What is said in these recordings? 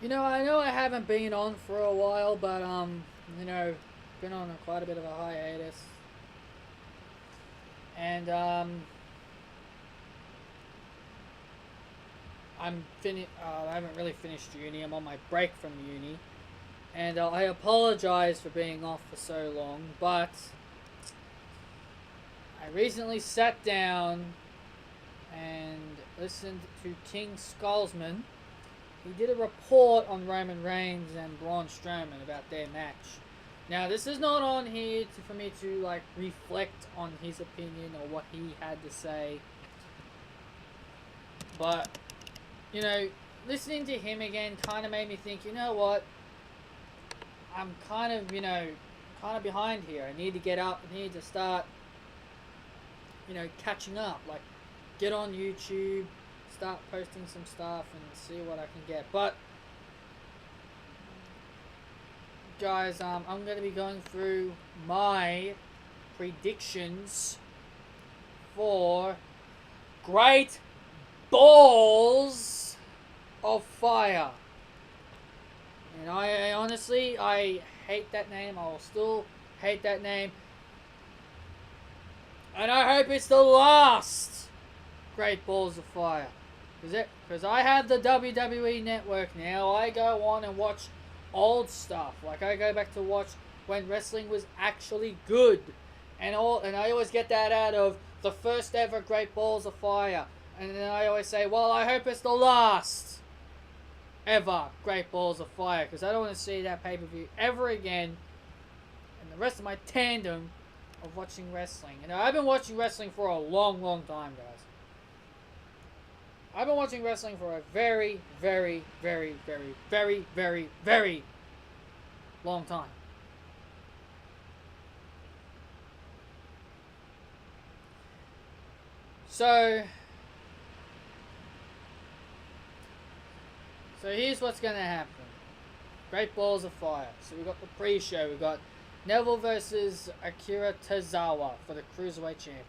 I know I haven't been on for a while, but been on quite a bit of a hiatus, and I haven't really finished uni. I'm on my break from uni, and I apologize for being off for so long. But I recently sat down and listened to King Skullsman. He did a report on Roman Reigns and Braun Strowman about their match. Now, this is not on here for me to like reflect on his opinion or what he had to say, but you know, listening to him again kind of made me think. You know what? I'm kind of behind here. I need to get up. I need to start, catching up. Like, get on YouTube, start posting some stuff, and see what I can get. But guys, I'm going to be going through my predictions for Great Balls of Fire. And I honestly, I hate that name. I will still hate that name. And I hope it's the last Great Balls of Fire. Because I have the WWE Network now. I go on and watch old stuff. Like, I go back to watch when wrestling was actually good. And I always get that out of the first ever Great Balls of Fire. And then I always say, well, I hope it's the last ever Great Balls of Fire. Because I don't want to see that pay-per-view ever again. And the rest of my tandem of watching wrestling. I've been watching wrestling for a long, long time, guys. I've been watching wrestling for a very, very, very, very, very, very, very long time. So here's what's going to happen. Great Balls of Fire. So we got the pre-show. We got Neville versus Akira Tozawa for the Cruiserweight Championship.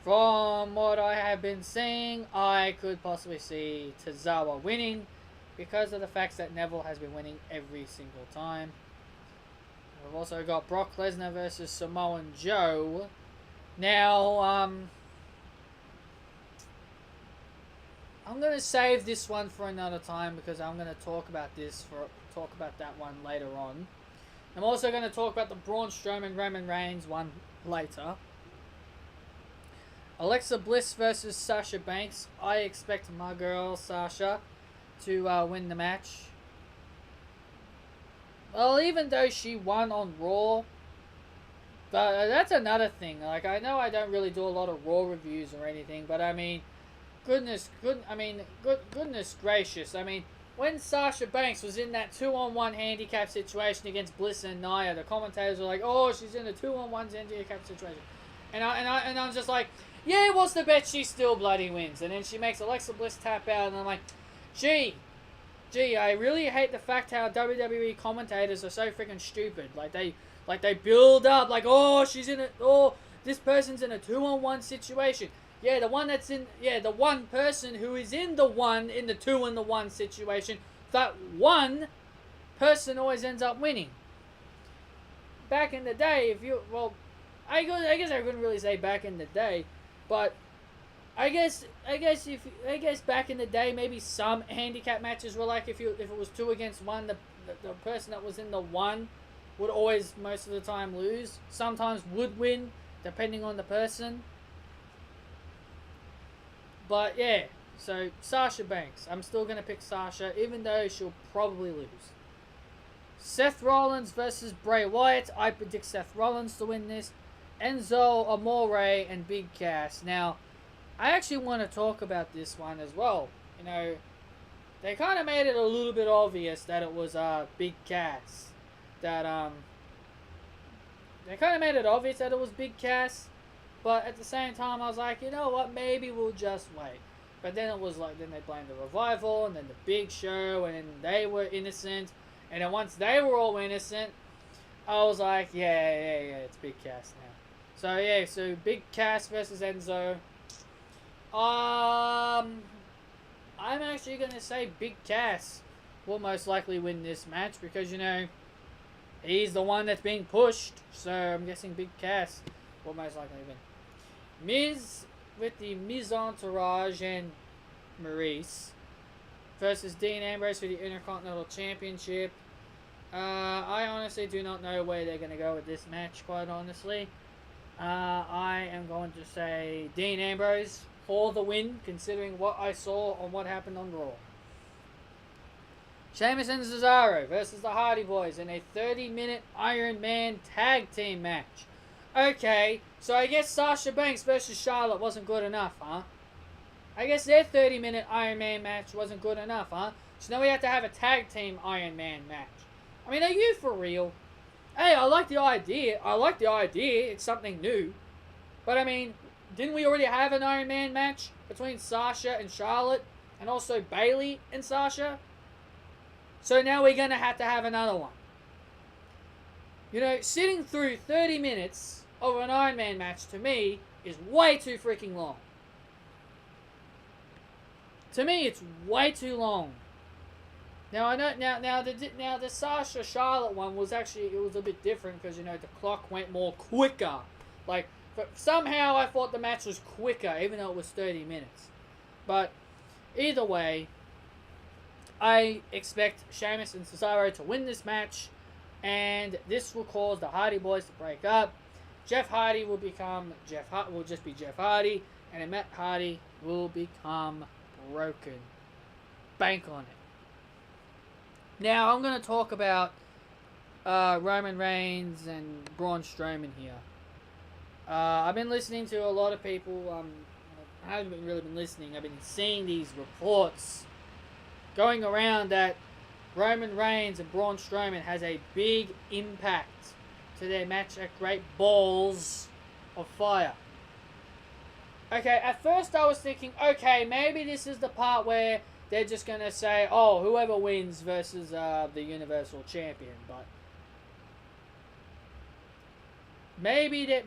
From what I have been seeing, I could possibly see Tozawa winning because of the fact that Neville has been winning every single time. We've also got Brock Lesnar versus Samoan Joe. Now, I'm going to save this one for another time because I'm going to talk about that one later on. I'm also going to talk about the Braun Strowman Roman Reigns one later. Alexa Bliss versus Sasha Banks. I expect my girl Sasha to win the match. Well, even though she won on Raw, but that's another thing. Like, I know I don't really do a lot of Raw reviews or anything, but I mean, goodness gracious. I mean, when Sasha Banks was in that 2-on-1 handicap situation against Bliss and Nia, the commentators were like, "Oh, she's in a 2-on-1 handicap situation," and I'm just like, yeah, what's the bet? She still bloody wins. And then she makes Alexa Bliss tap out, and I'm like, gee, I really hate the fact how WWE commentators are so freaking stupid. Like they build up, like, this person's in a 2-on-1 situation. Yeah, the one person who is in the 2-on-1 situation, that one person always ends up winning. Back in the day, I guess I couldn't really say back in the day, but I guess back in the day, maybe some handicap matches were like if it was 2 against 1, the person that was in the 1 would always most of the time lose. Sometimes would win depending on the person. But yeah, so Sasha Banks. I'm still gonna pick Sasha, even though she'll probably lose. Seth Rollins versus Bray Wyatt. I predict Seth Rollins to win this. Enzo Amore and Big Cass. Now, I actually want to talk about this one as well. They kind of made it a little bit obvious that it was Big Cass. They kind of made it obvious that it was Big Cass, but at the same time, I was like, you know what? Maybe we'll just wait. But then it was like, then they blamed the Revival, and then the Big Show, and they were innocent. And then once they were all innocent, I was like, yeah, it's Big Cass now. So Big Cass versus Enzo. I'm actually gonna say Big Cass will most likely win this match because, you know, he's the one that's being pushed. So I'm guessing Big Cass will most likely win. Miz with the Miz Entourage and Maurice versus Dean Ambrose for the Intercontinental Championship. I honestly do not know where they're going to go with this match, quite honestly. I am going to say Dean Ambrose for the win, considering what I saw on what happened on Raw. Sheamus and Cesaro versus the Hardy Boys in a 30-minute Iron Man tag team match. Okay, so I guess Sasha Banks versus Charlotte wasn't good enough, huh? I guess their 30-minute Iron Man match wasn't good enough, huh? So now we have to have a tag team Iron Man match. I mean, are you for real? Hey, I like the idea. It's something new. But I mean, didn't we already have an Iron Man match between Sasha and Charlotte? And also Bayley and Sasha? So now we're going to have another one. You know, sitting through 30 minutes of an Iron Man match, to me, is way too freaking long. To me, it's way too long. Now I know now the Sasha Charlotte one was actually, it was a bit different because, you know, the clock went more quicker. Like, but somehow I thought the match was quicker, even though it was 30 minutes. But either way, I expect Sheamus and Cesaro to win this match, and this will cause the Hardy Boys to break up. Jeff Hardy will just be Jeff Hardy, and then Matt Hardy will become broken. Bank on it. Now I'm going to talk about Roman Reigns and Braun Strowman here. I've been listening to a lot of people. I haven't really been listening. I've been seeing these reports going around that Roman Reigns and Braun Strowman has a big impact to their match at Great Balls of Fire. Okay, at first I was thinking, okay, maybe this is the part where they're just going to say, oh, whoever wins versus the Universal Champion. But maybe that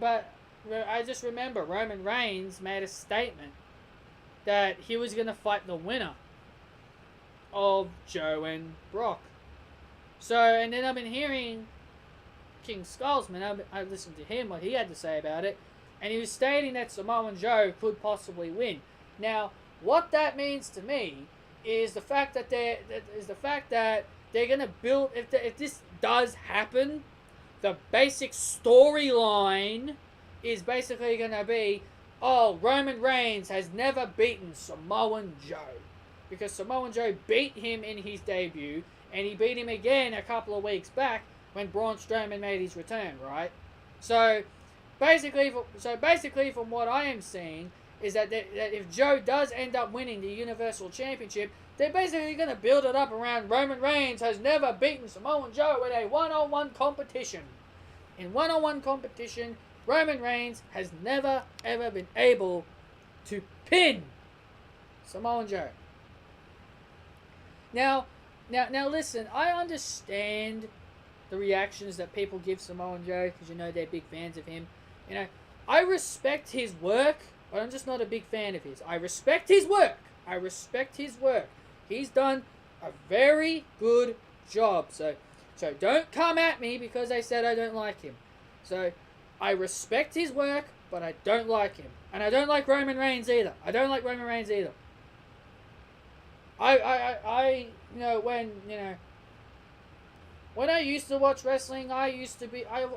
but I just remember Roman Reigns made a statement that he was going to fight the winner of Joe and Brock. So, and then I've been hearing King Skullsman, I listened to him, what he had to say about it, and he was stating that Samoa Joe could possibly win. Now, what that means to me is the fact that they're gonna build. If this does happen, the basic storyline is basically gonna be, oh, Roman Reigns has never beaten Samoan Joe because Samoan Joe beat him in his debut, and he beat him again a couple of weeks back when Braun Strowman made his return, right? So basically, from what I am seeing, is that if Joe does end up winning the Universal Championship, they're basically going to build it up around Roman Reigns has never beaten Samoa Joe in a one-on-one competition. In one-on-one competition, Roman Reigns has never, ever been able to pin Samoa Joe. Now listen, I understand the reactions that people give Samoa Joe because, you know, they're big fans of him. You know, I respect his work, but I'm just not a big fan of his. I respect his work. He's done a very good job. So don't come at me because I said I don't like him. So I respect his work, but I don't like him. And I don't like Roman Reigns either. When I used to watch wrestling, I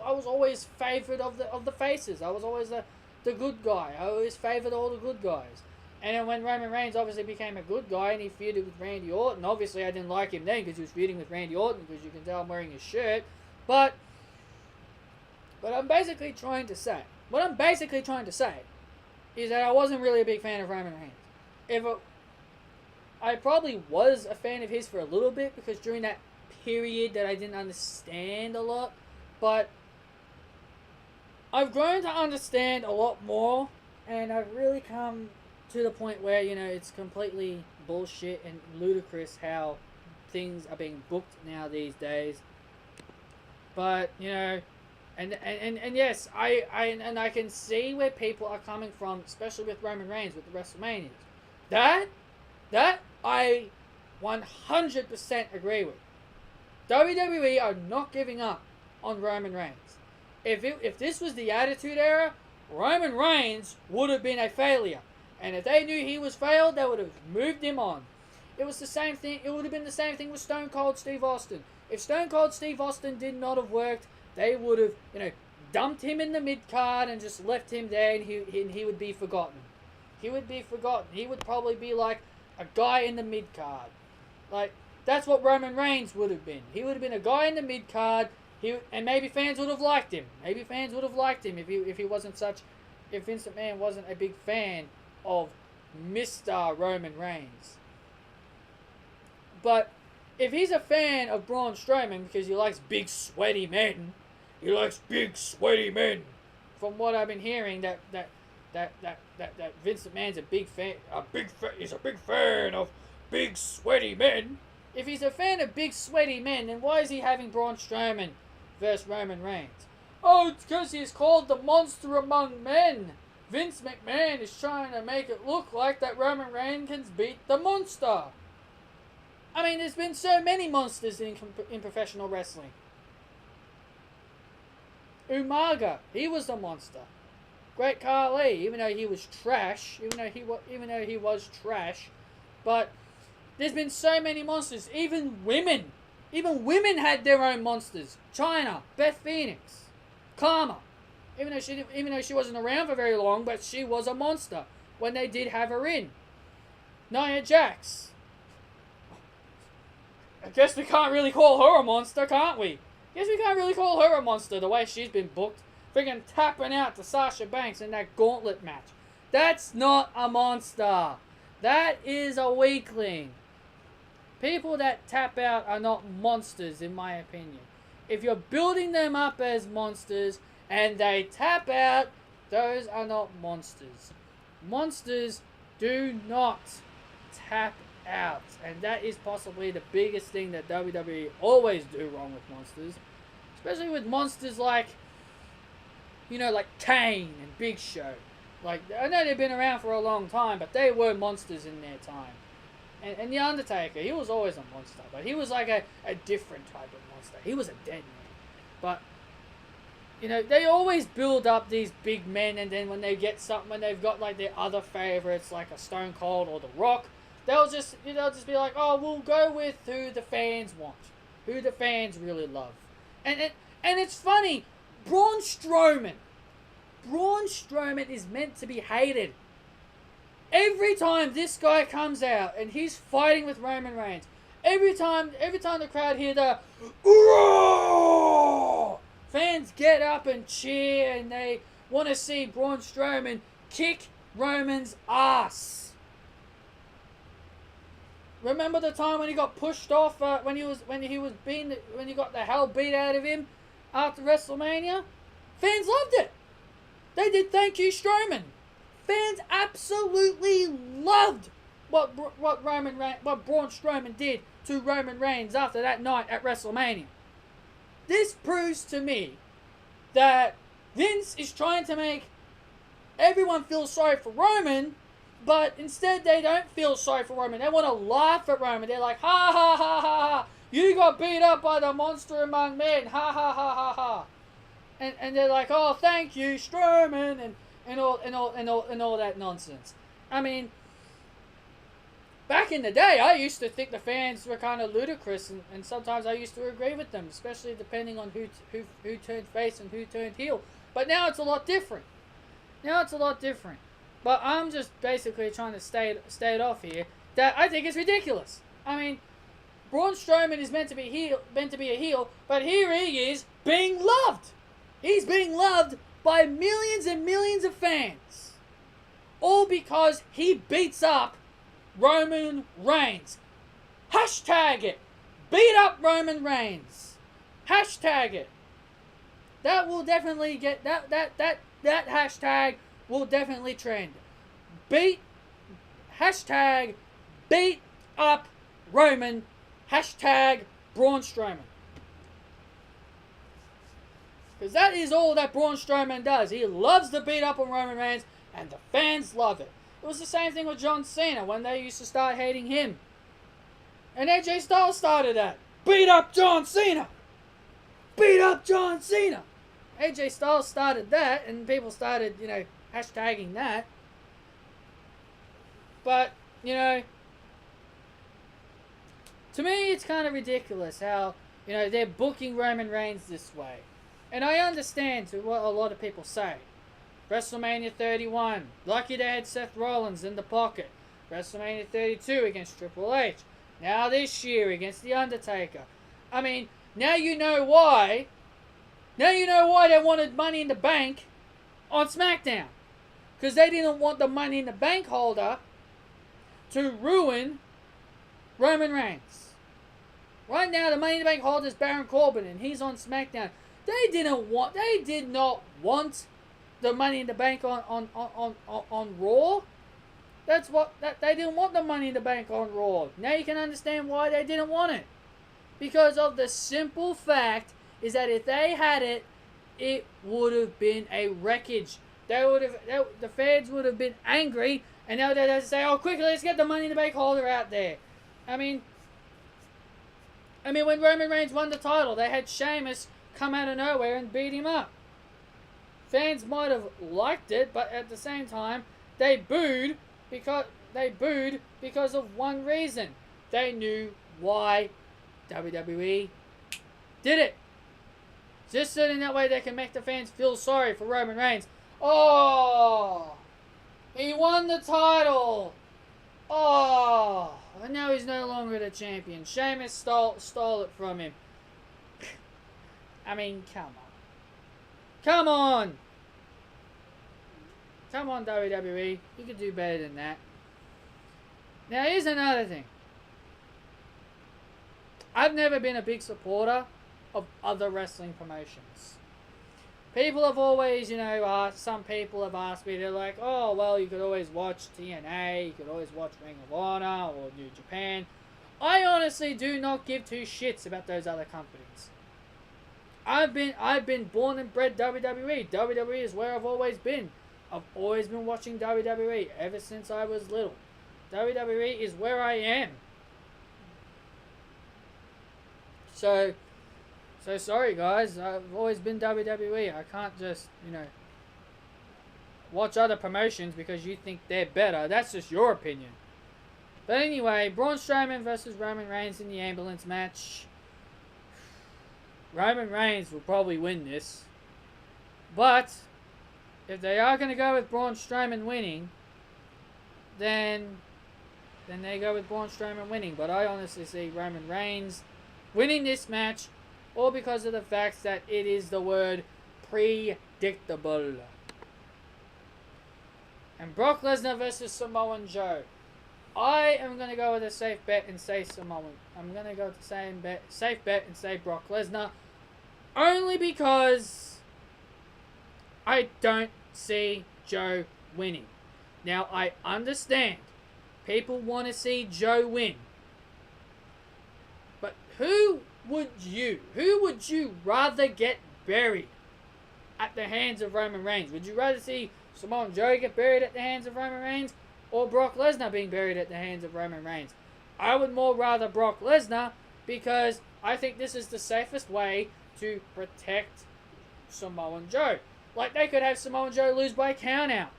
was always favored of the faces. I was always the good guy. I always favored all the good guys. And then when Roman Reigns obviously became a good guy and he feuded with Randy Orton, obviously I didn't like him then because he was feuding with Randy Orton, because you can tell I'm wearing his shirt. But I'm basically trying to say, is that I wasn't really a big fan of Roman Reigns. I probably was a fan of his for a little bit because during that period that I didn't understand a lot, but I've grown to understand a lot more, and I've really come to the point where, you know, it's completely bullshit and ludicrous how things are being booked now these days. But, you know, and yes, I can see where people are coming from, especially with Roman Reigns with the WrestleManias. That I 100% agree with. WWE are not giving up on Roman Reigns. If this was the Attitude Era, Roman Reigns would have been a failure. And if they knew he was failed, they would have moved him on. It was the same thing. It would have been the same thing with Stone Cold Steve Austin. If Stone Cold Steve Austin did not have worked, they would have, dumped him in the mid-card and just left him there, and he would be forgotten. He would be forgotten. He would probably be like a guy in the mid-card. Like, that's what Roman Reigns would have been. He would have been a guy in the mid-card, and maybe fans would have liked him. Maybe fans would have liked him if Vince McMahon wasn't a big fan of Mr. Roman Reigns. But if he's a fan of Braun Strowman because he likes big sweaty men, from what I've been hearing, that Vince McMahon's he's a big fan of big sweaty men. If he's a fan of big sweaty men, then why is he having Braun Strowman versus Roman Reigns? Oh, it's because he's called the monster among men. Vince McMahon is trying to make it look like that Roman Reigns can beat the monster. I mean, there's been so many monsters in professional wrestling. Umaga, he was the monster. Great Khali, even though he was trash, but there's been so many monsters. Even women had their own monsters. Chyna, Beth Phoenix, Karma. Even though she wasn't around for very long, but she was a monster when they did have her in. Nia Jax. I guess we can't really call her a monster, can't we? Guess we can't really call her a monster the way she's been booked. Friggin' tapping out to Sasha Banks in that gauntlet match. That's not a monster. That is a weakling. People that tap out are not monsters, in my opinion. If you're building them up as monsters and they tap out, those are not monsters. Monsters do not tap out. And that is possibly the biggest thing that WWE always do wrong with monsters. Especially with monsters like Kane and Big Show. Like, I know they've been around for a long time, but they were monsters in their time. And The Undertaker, he was always a monster, but he was like a different type of monster. He was a dead man. But, they always build up these big men, and then when they've got like their other favorites, like a Stone Cold or The Rock, they'll just be like, oh, we'll go with who the fans want, who the fans really love. And it's funny, Braun Strowman is meant to be hated. Every time this guy comes out and he's fighting with Roman Reigns, every time the crowd hear the roar, fans get up and cheer, and they want to see Braun Strowman kick Roman's ass. Remember the time when he got pushed off when he got the hell beat out of him after WrestleMania? Fans loved it. They did thank you Strowman. Fans absolutely loved what Braun Strowman did to Roman Reigns after that night at WrestleMania. This proves to me that Vince is trying to make everyone feel sorry for Roman, but instead they don't feel sorry for Roman. They want to laugh at Roman. They're like, ha ha ha ha ha, you got beat up by the monster among men, ha ha ha ha ha. And they're like, oh, thank you Strowman, and all that nonsense. I mean, back in the day, I used to think the fans were kind of ludicrous, and sometimes I used to agree with them, especially depending on who turned face and who turned heel. But now it's a lot different. But I'm just basically trying to stay it off here. That I think is ridiculous. I mean, Braun Strowman is meant to be a heel, but here he is being loved. He's being loved by millions and millions of fans, all because he beats up Roman Reigns. Hashtag it. Beat up Roman Reigns. Hashtag it. That will definitely get that hashtag will definitely trend. Hashtag beat up Roman. Hashtag Braun Strowman. Because that is all that Braun Strowman does. He loves to beat up on Roman Reigns, and the fans love it. It was the same thing with John Cena when they used to start hating him. And AJ Styles started that. Beat up John Cena. Beat up John Cena. AJ Styles started that, and people started, hashtagging that. But, to me, it's kind of ridiculous how, they're booking Roman Reigns this way. And I understand to what a lot of people say. WrestleMania 31, lucky they had Seth Rollins in the pocket. WrestleMania 32 against Triple H. Now this year against The Undertaker. I mean, now you know why. Now you know why they wanted Money in the Bank on SmackDown. Because they didn't want the Money in the Bank holder to ruin Roman Reigns. Right now, the Money in the Bank holder is Baron Corbin, and he's on SmackDown. They did not want the Money in the Bank on Raw. They didn't want the Money in the Bank on Raw. Now you can understand why they didn't want it. Because of the simple fact is that if they had it, it would have been a wreckage. The fans would have been angry, and now they'd have to say, "Oh, quickly, let's get the Money in the Bank holder out there." I mean, when Roman Reigns won the title, they had Sheamus come out of nowhere and beat him up. Fans might have liked it, but at the same time, they booed because of one reason. They knew why WWE did it. Just so in that way they can make the fans feel sorry for Roman Reigns. Oh, he won the title. Oh, and now he's no longer the champion. Sheamus stole it from him. I mean, come on. Come on! Come on, WWE. You can do better than that. Now, here's another thing. I've never been a big supporter of other wrestling promotions. People have always, asked, some people have asked me, they're like, "Oh, well, you could always watch TNA, you could always watch Ring of Honor or New Japan." I honestly do not give two shits about those other companies. I've been born and bred WWE. WWE is where I've always been. I've always been watching WWE ever since I was little. WWE is where I am. So sorry guys, I've always been WWE. I can't just, watch other promotions because you think they're better. That's just your opinion. But anyway, Braun Strowman versus Roman Reigns in the ambulance match. Roman Reigns will probably win this. But if they are going to go with Braun Strowman winning, then they go with Braun Strowman winning. But I honestly see Roman Reigns winning this match, all because of the fact that it is the word predictable. And Brock Lesnar versus Samoan Joe. I am going to go with a safe bet and say Samoan. I'm going to go with the safe bet and say Brock Lesnar. Only because I don't see Joe winning. Now, I understand people want to see Joe win. But who would you rather get buried at the hands of Roman Reigns? Would you rather see Samoan Joe get buried at the hands of Roman Reigns or Brock Lesnar being buried at the hands of Roman Reigns? I would more rather Brock Lesnar because I think this is the safest way to protect Samoan Joe. Like, they could have Samoan Joe lose by countout.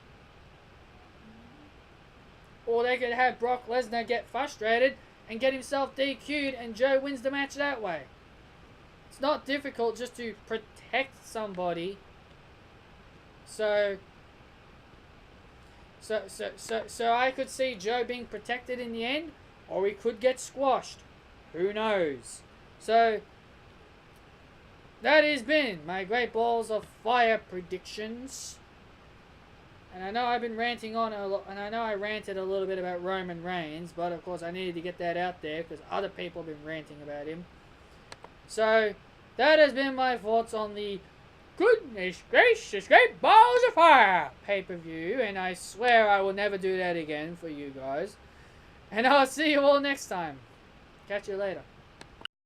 Or they could have Brock Lesnar get frustrated and get himself DQ'd and Joe wins the match that way. It's not difficult just to protect somebody. So I could see Joe being protected in the end, or he could get squashed. Who knows? So that has been my Great Balls of Fire predictions. And I know I've been ranting on a lot, and I know I ranted a little bit about Roman Reigns, but of course I needed to get that out there because other people have been ranting about him. So that has been my thoughts on the goodness gracious Great Balls of Fire pay-per-view, and I swear I will never do that again for you guys. And I'll see you all next time. Catch you later.